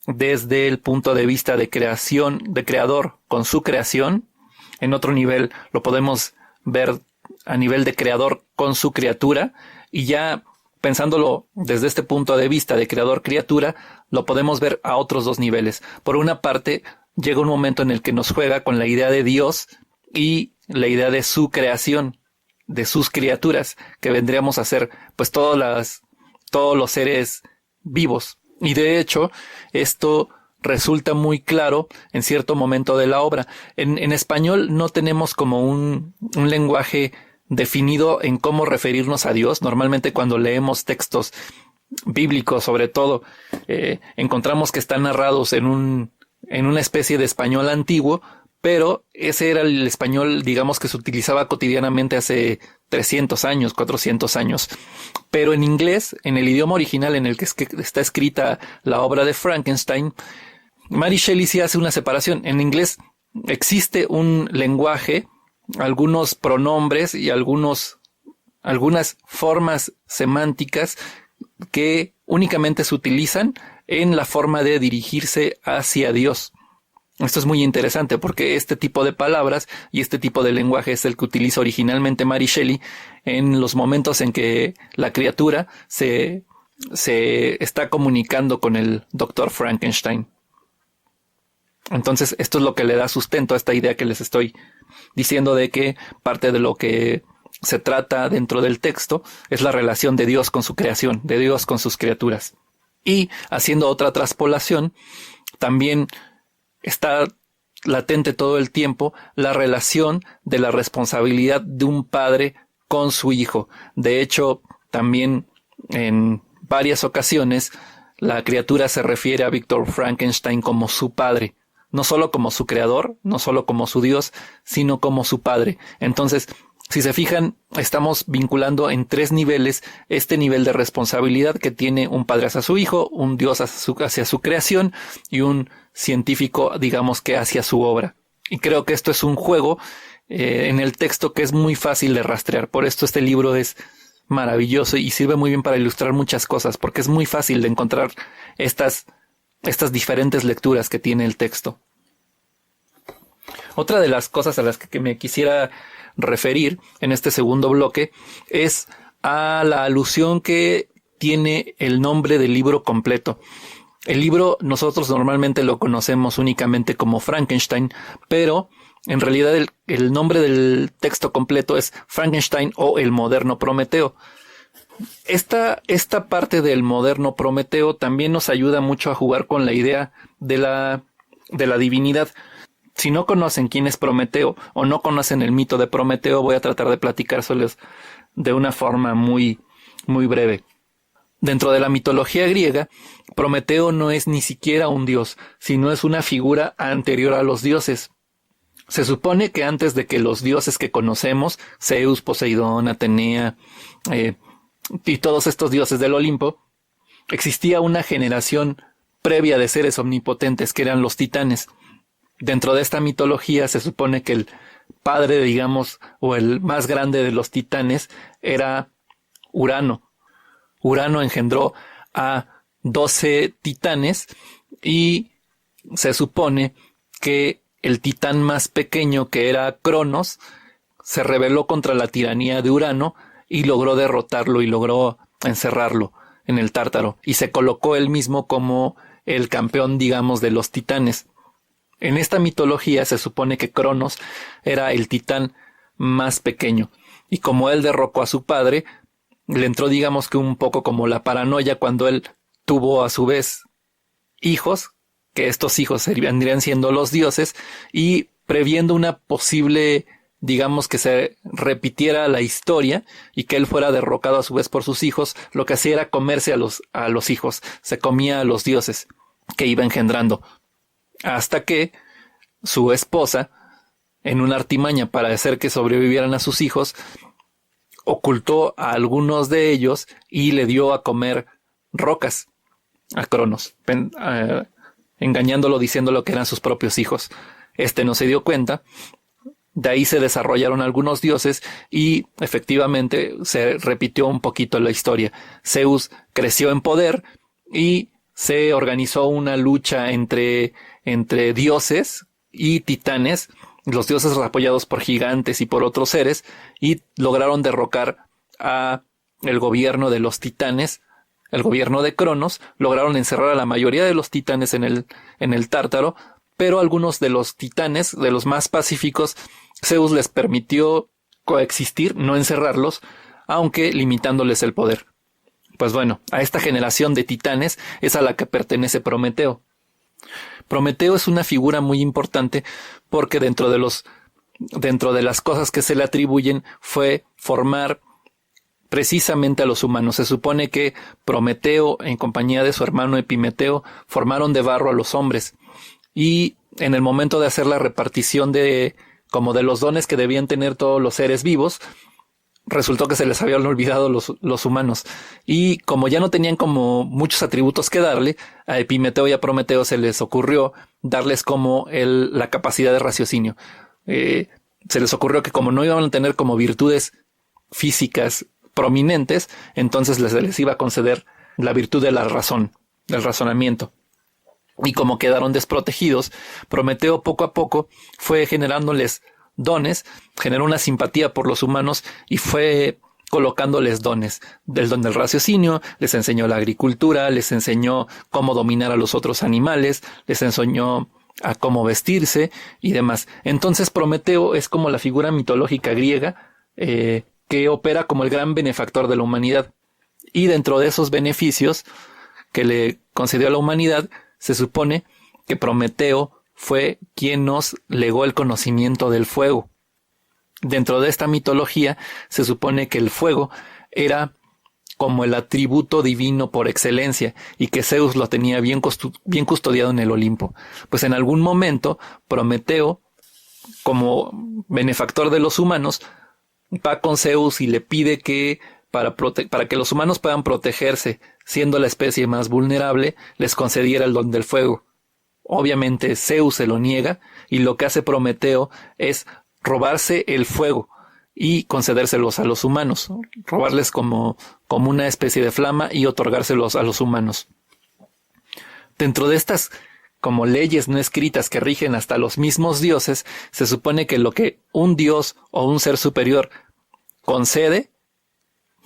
desde el punto de vista de creación, de creador con su creación. En otro nivel lo podemos ver a nivel de creador con su criatura, y ya pensándolo desde este punto de vista de creador-criatura, lo podemos ver a otros dos niveles. Por una parte, llega un momento en el que nos juega con la idea de Dios y la idea de su creación, de sus criaturas, que vendríamos a ser pues todos los seres vivos. Y de hecho, esto resulta muy claro en cierto momento de la obra. En español no tenemos como un lenguaje definido en cómo referirnos a Dios. Normalmente cuando leemos textos bíblicos, sobre todo, encontramos que están narrados en una especie de español antiguo, pero ese era el español, digamos, que se utilizaba cotidianamente hace 300 años, 400 años. Pero en inglés, en el idioma original en el que está escrita la obra de Frankenstein, Mary Shelley sí hace una separación. En inglés existe un lenguaje, algunos pronombres y algunas formas semánticas que únicamente se utilizan en la forma de dirigirse hacia Dios. Esto es muy interesante porque este tipo de palabras y este tipo de lenguaje es el que utiliza originalmente Mary Shelley en los momentos en que la criatura se está comunicando con el Dr. Frankenstein. Entonces, esto es lo que le da sustento a esta idea que les estoy diciendo, de que parte de lo que se trata dentro del texto es la relación de Dios con su creación, de Dios con sus criaturas. Y haciendo otra traspolación, también está latente todo el tiempo la relación de la responsabilidad de un padre con su hijo. De hecho, también en varias ocasiones la criatura se refiere a Victor Frankenstein como su padre, no solo como su creador, no solo como su Dios, sino como su padre. Entonces, si se fijan, estamos vinculando en tres niveles este nivel de responsabilidad que tiene un padre hacia su hijo, un Dios hacia su creación y un científico, digamos que hacia su obra. Y creo que esto es un juego en el texto que es muy fácil de rastrear. Por esto este libro es maravilloso y sirve muy bien para ilustrar muchas cosas, porque es muy fácil de encontrar estas diferentes lecturas que tiene el texto. Otra de las cosas a las que me quisiera referir en este segundo bloque es a la alusión que tiene el nombre del libro completo. El libro nosotros normalmente lo conocemos únicamente como Frankenstein, pero en realidad el nombre del texto completo es Frankenstein o el moderno Prometeo. Esta parte del moderno Prometeo también nos ayuda mucho a jugar con la idea de la divinidad. Si no conocen quién es Prometeo o no conocen el mito de Prometeo, voy a tratar de platicárselos de una forma muy, muy breve. Dentro de la mitología griega, Prometeo no es ni siquiera un dios, sino es una figura anterior a los dioses. Se supone que antes de que los dioses que conocemos, Zeus, Poseidón, Atenea y todos estos dioses del Olimpo, existía una generación previa de seres omnipotentes que eran los titanes. Dentro de esta mitología se supone que el padre, digamos, o el más grande de los titanes era Urano. Urano engendró a 12 titanes y se supone que el titán más pequeño, que era Cronos, se rebeló contra la tiranía de Urano y logró derrotarlo y logró encerrarlo en el Tártaro y se colocó él mismo como el campeón, digamos, de los titanes. En esta mitología se supone que Cronos era el titán más pequeño y como él derrocó a su padre, le entró, digamos, que un poco como la paranoia cuando él tuvo a su vez hijos, que estos hijos vendrían siendo los dioses, y previendo una posible, digamos, que se repitiera la historia y que él fuera derrocado a su vez por sus hijos, lo que hacía era comerse a los hijos, se comía a los dioses que iba engendrando, hasta que su esposa, en una artimaña para hacer que sobrevivieran a sus hijos, ocultó a algunos de ellos y le dio a comer rocas a Cronos, engañándolo, diciéndolo que eran sus propios hijos. Este no se dio cuenta. De ahí se desarrollaron algunos dioses y efectivamente se repitió un poquito la historia. Zeus creció en poder y se organizó una lucha entre dioses y titanes, los dioses apoyados por gigantes y por otros seres, y lograron derrocar a el gobierno de los titanes, el gobierno de Cronos. Lograron encerrar a la mayoría de los titanes en el Tártaro, pero algunos de los titanes, de los más pacíficos, Zeus les permitió coexistir, no encerrarlos, aunque limitándoles el poder. Pues bueno, a esta generación de titanes es a la que pertenece Prometeo. Prometeo es una figura muy importante porque dentro de las cosas que se le atribuyen fue formar precisamente a los humanos. Se supone que Prometeo, en compañía de su hermano Epimeteo, formaron de barro a los hombres. Y en el momento de hacer la repartición como de los dones que debían tener todos los seres vivos, resultó que se les habían olvidado los humanos. Y como ya no tenían como muchos atributos que darle, a Epimeteo y a Prometeo se les ocurrió darles como la capacidad de raciocinio. Se les ocurrió que como no iban a tener como virtudes físicas prominentes, entonces les iba a conceder la virtud de la razón, del razonamiento. Y como quedaron desprotegidos, Prometeo poco a poco fue generándoles dones, generó una simpatía por los humanos y fue colocándoles dones. El don del raciocinio, les enseñó la agricultura, les enseñó cómo dominar a los otros animales, les enseñó a cómo vestirse y demás. Entonces Prometeo es como la figura mitológica griega que opera como el gran benefactor de la humanidad. Y dentro de esos beneficios que le concedió a la humanidad, se supone que Prometeo fue quien nos legó el conocimiento del fuego. Dentro de esta mitología se supone que el fuego era como el atributo divino por excelencia y que Zeus lo tenía bien custodiado en el Olimpo. Pues en algún momento Prometeo, como benefactor de los humanos, va con Zeus y le pide que para que los humanos puedan protegerse, siendo la especie más vulnerable, les concediera el don del fuego. Obviamente Zeus se lo niega y lo que hace Prometeo es robarse el fuego y concedérselos a los humanos, robarles como una especie de flama y otorgárselos a los humanos. Dentro de estas como leyes no escritas que rigen hasta los mismos dioses, se supone que lo que un dios o un ser superior concede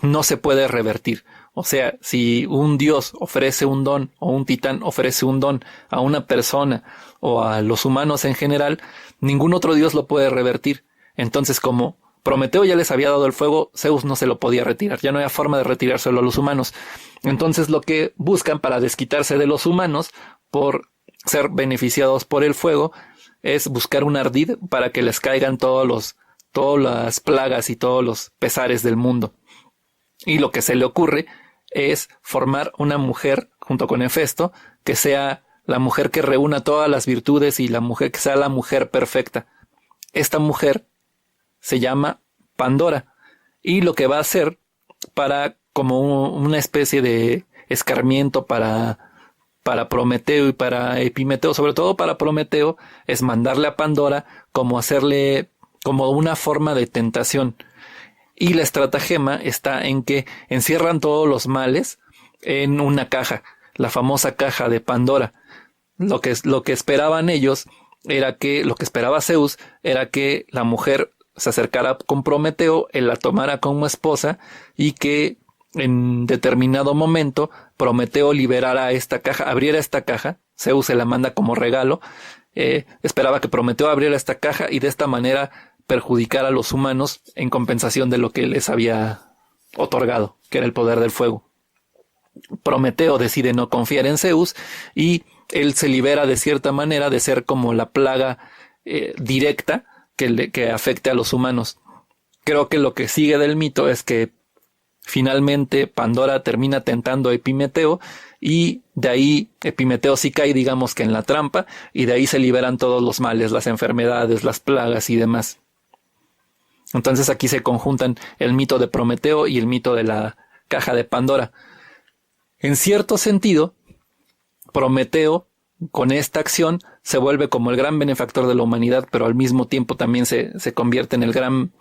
no se puede revertir. O sea, si un dios ofrece un don o un titán ofrece un don a una persona o a los humanos en general, ningún otro dios lo puede revertir. Entonces, como Prometeo ya les había dado el fuego, Zeus no se lo podía retirar, ya no había forma de retirárselo a los humanos. Entonces lo que buscan para desquitarse de los humanos por ser beneficiados por el fuego es buscar un ardid para que les caigan todas las plagas y todos los pesares del mundo. Y lo que se le ocurre es formar una mujer junto con Hefesto que sea la mujer que reúna todas las virtudes y la mujer que sea la mujer perfecta. Esta mujer se llama Pandora y lo que va a hacer para como una especie de escarmiento para Prometeo y para Epimeteo, sobre todo para Prometeo, es mandarle a Pandora como hacerle como una forma de tentación. Y la estratagema está en que encierran todos los males en una caja, la famosa caja de Pandora. Lo que esperaban ellos era que, lo que esperaba Zeus era que la mujer se acercara con Prometeo, él la tomara como esposa y que en determinado momento Prometeo liberara esta caja, abriera esta caja, Zeus se la manda como regalo, esperaba que Prometeo abriera esta caja y de esta manera perjudicar a los humanos en compensación de lo que les había otorgado, que era el poder del fuego. Prometeo decide no confiar en Zeus y él se libera de cierta manera de ser como la plaga directa que afecte a los humanos. Creo que lo que sigue del mito es que finalmente Pandora termina tentando a Epimeteo y de ahí Epimeteo sí cae, digamos que en la trampa, y de ahí se liberan todos los males, las enfermedades, las plagas y demás. Entonces aquí se conjuntan el mito de Prometeo y el mito de la caja de Pandora. En cierto sentido, Prometeo con esta acción se vuelve como el gran benefactor de la humanidad, pero al mismo tiempo también se convierte en el gran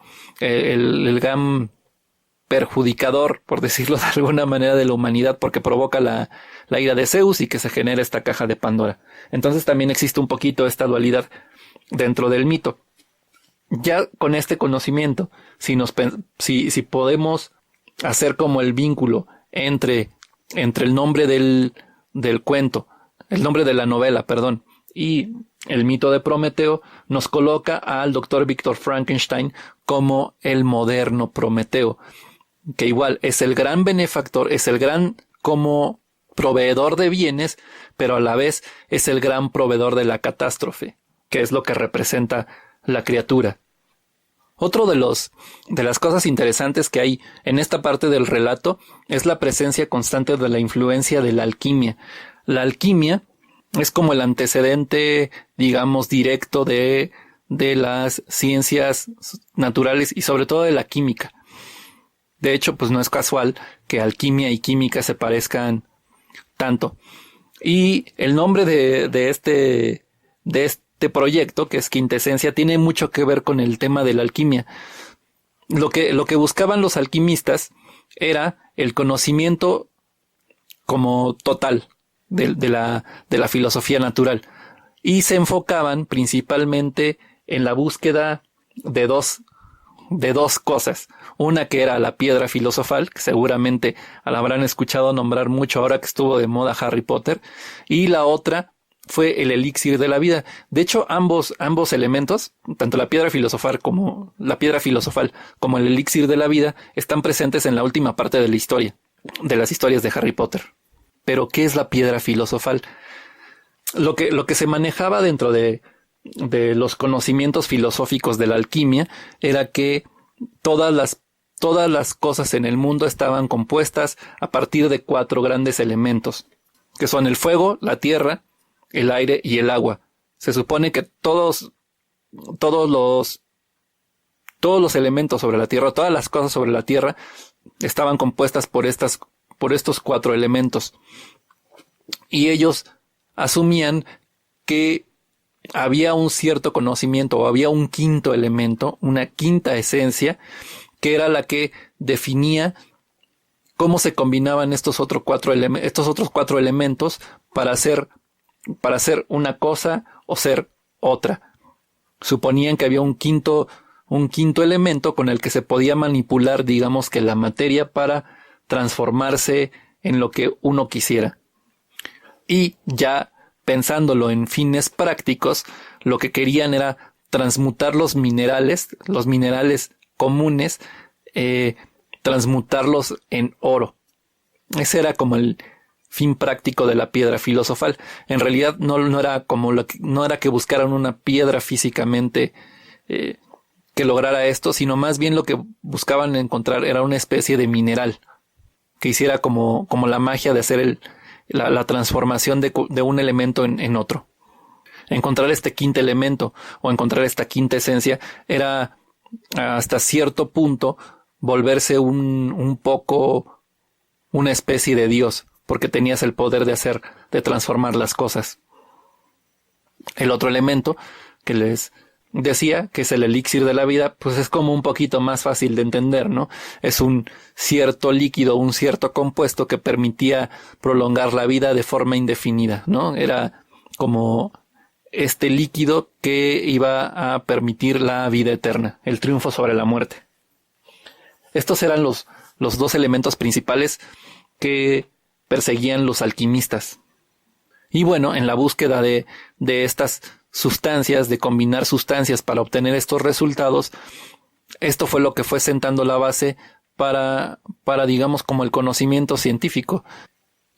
perjudicador, por decirlo de alguna manera, de la humanidad, porque provoca la ira de Zeus y que se genera esta caja de Pandora. Entonces también existe un poquito esta dualidad dentro del mito. Ya con este conocimiento, si podemos hacer como el vínculo entre el nombre del cuento, el nombre de la novela, perdón, y el mito de Prometeo, nos coloca al doctor Víctor Frankenstein como el moderno Prometeo, que igual es el gran benefactor, es el gran como proveedor de bienes, pero a la vez es el gran proveedor de la catástrofe, que es lo que representa la criatura. Otro de las cosas interesantes que hay en esta parte del relato es la presencia constante de la influencia de la alquimia. La alquimia es como el antecedente, digamos, directo de las ciencias naturales y sobre todo de la química. De hecho, pues no es casual que alquimia y química se parezcan tanto. Y el nombre de este proyecto, que es Quintesencia, tiene mucho que ver con el tema de la alquimia. Lo que buscaban los alquimistas era el conocimiento como total de la filosofía natural, y se enfocaban principalmente en la búsqueda de dos cosas. Una que era la piedra filosofal, que seguramente la habrán escuchado nombrar mucho ahora que estuvo de moda Harry Potter, y la otra fue el elixir de la vida. De hecho, ambos elementos, tanto la piedra filosofal como el elixir de la vida, están presentes en la última parte de la historia, de las historias de Harry Potter. Pero, ¿qué es la piedra filosofal? Lo que se manejaba dentro de los conocimientos filosóficos de la alquimia era que todas las cosas en el mundo estaban compuestas a partir de 4 grandes elementos, que son el fuego, la tierra, el aire y el agua. Se supone que todos los elementos sobre la tierra, todas las cosas sobre la tierra estaban compuestas por estos 4 elementos. Y ellos asumían que había un cierto conocimiento o había un quinto elemento, una quinta esencia, que era la que definía cómo se combinaban estos otros cuatro elementos para hacer una cosa o ser otra. Suponían que había un quinto elemento con el que se podía manipular, digamos que la materia, para transformarse en lo que uno quisiera. Y ya pensándolo en fines prácticos, lo que querían era transmutar los minerales comunes, transmutarlos en oro. Ese era como el fin práctico de la piedra filosofal. En realidad no era que buscaran una piedra físicamente que lograra esto, sino más bien lo que buscaban encontrar era una especie de mineral que hiciera como la magia de hacer la transformación de un elemento en otro. Encontrar este quinto elemento o encontrar esta quinta esencia era hasta cierto punto volverse un poco una especie de Dios, porque tenías el poder de transformar las cosas. El otro elemento que les decía, que es el elixir de la vida, pues es como un poquito más fácil de entender, ¿no? Es un cierto líquido, un cierto compuesto que permitía prolongar la vida de forma indefinida, ¿no? Era como este líquido que iba a permitir la vida eterna, el triunfo sobre la muerte. Estos eran los dos elementos principales que perseguían los alquimistas. Y bueno, en la búsqueda de estas sustancias, de combinar sustancias para obtener estos resultados, esto fue lo que fue sentando la base para digamos como el conocimiento científico.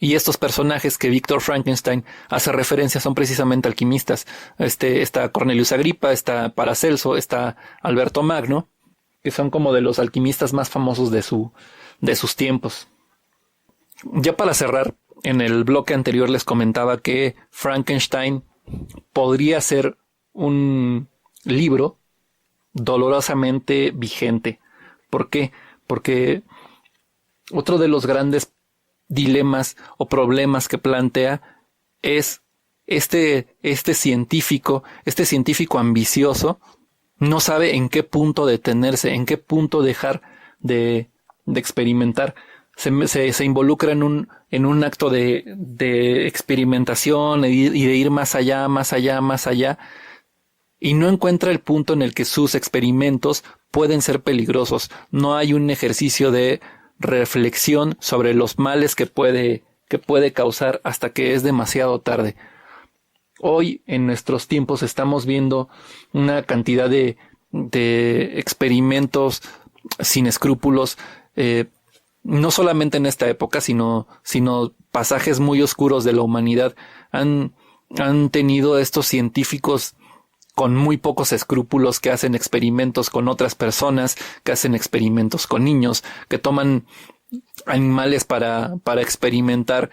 Y estos personajes que Víctor Frankenstein hace referencia son precisamente alquimistas. Está Cornelius Agripa, está Paracelso, está Alberto Magno, que son como de los alquimistas más famosos de sus tiempos. Ya para cerrar, en el bloque anterior les comentaba que Frankenstein podría ser un libro dolorosamente vigente. ¿Por qué? Porque otro de los grandes dilemas o problemas que plantea es este científico ambicioso no sabe en qué punto detenerse, en qué punto dejar de experimentar. Se involucra en un acto de experimentación y de ir más allá, y no encuentra el punto en el que sus experimentos pueden ser peligrosos. No hay un ejercicio de reflexión sobre los males que puede causar hasta que es demasiado tarde. Hoy, en nuestros tiempos, estamos viendo una cantidad de experimentos sin escrúpulos, no solamente en esta época, sino pasajes muy oscuros de la humanidad. Han tenido estos científicos con muy pocos escrúpulos que hacen experimentos con otras personas, que hacen experimentos con niños, que toman animales para experimentar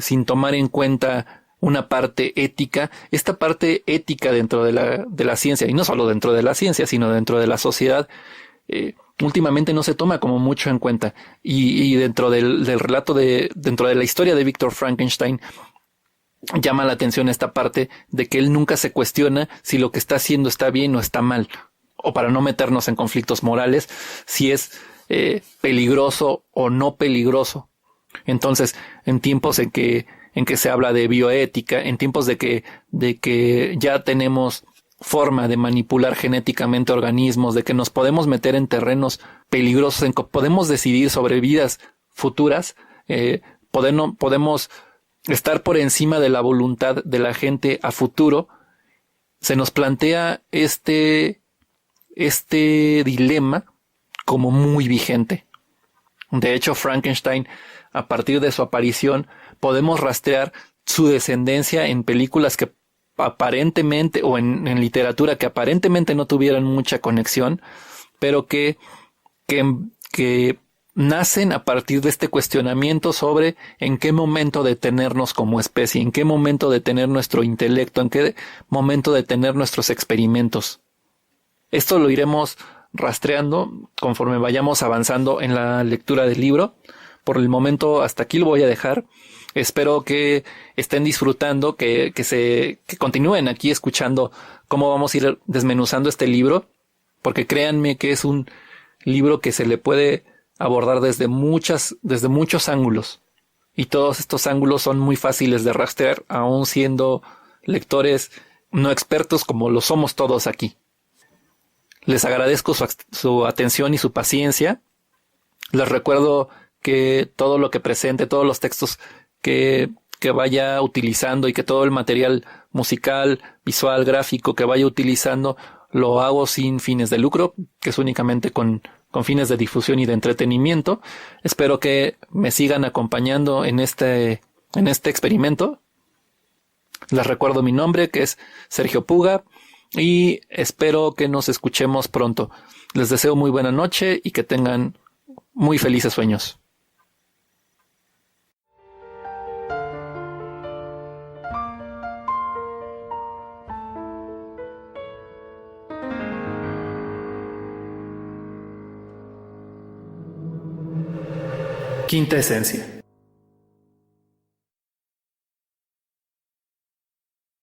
sin tomar en cuenta una parte ética. Esta parte ética dentro de la ciencia, y no solo dentro de la ciencia, sino dentro de la sociedad, últimamente no se toma como mucho en cuenta. Y dentro del relato dentro de la historia de Víctor Frankenstein, llama la atención esta parte de que él nunca se cuestiona si lo que está haciendo está bien o está mal, o para no meternos en conflictos morales, si es peligroso o no peligroso. Entonces, en tiempos en que se habla de bioética, en tiempos de que ya tenemos forma de manipular genéticamente organismos, de que nos podemos meter en terrenos peligrosos, en que podemos decidir sobre vidas futuras, podemos estar por encima de la voluntad de la gente a futuro, se nos plantea este dilema como muy vigente. De hecho, Frankenstein, a partir de su aparición, podemos rastrear su descendencia en películas que aparentemente, o en literatura que aparentemente no tuvieran mucha conexión, pero que nacen a partir de este cuestionamiento sobre en qué momento detenernos como especie, en qué momento detener nuestro intelecto, en qué momento detener nuestros experimentos. Esto lo iremos rastreando conforme vayamos avanzando en la lectura del libro. Por el momento hasta aquí lo voy a dejar. Espero que estén disfrutando, que continúen aquí escuchando cómo vamos a ir desmenuzando este libro, porque créanme que es un libro que se le puede abordar desde muchos ángulos. Y todos estos ángulos son muy fáciles de rastrear, aun siendo lectores no expertos como lo somos todos aquí. Les agradezco su atención y su paciencia. Les recuerdo que todo lo que presente, todos los textos que vaya utilizando y que todo el material musical, visual, gráfico que vaya utilizando, lo hago sin fines de lucro, que es únicamente con fines de difusión y de entretenimiento. Espero que me sigan acompañando en este experimento. Les recuerdo mi nombre, que es Sergio Puga, y espero que nos escuchemos pronto. Les deseo muy buena noche y que tengan muy felices sueños. Quinta esencia.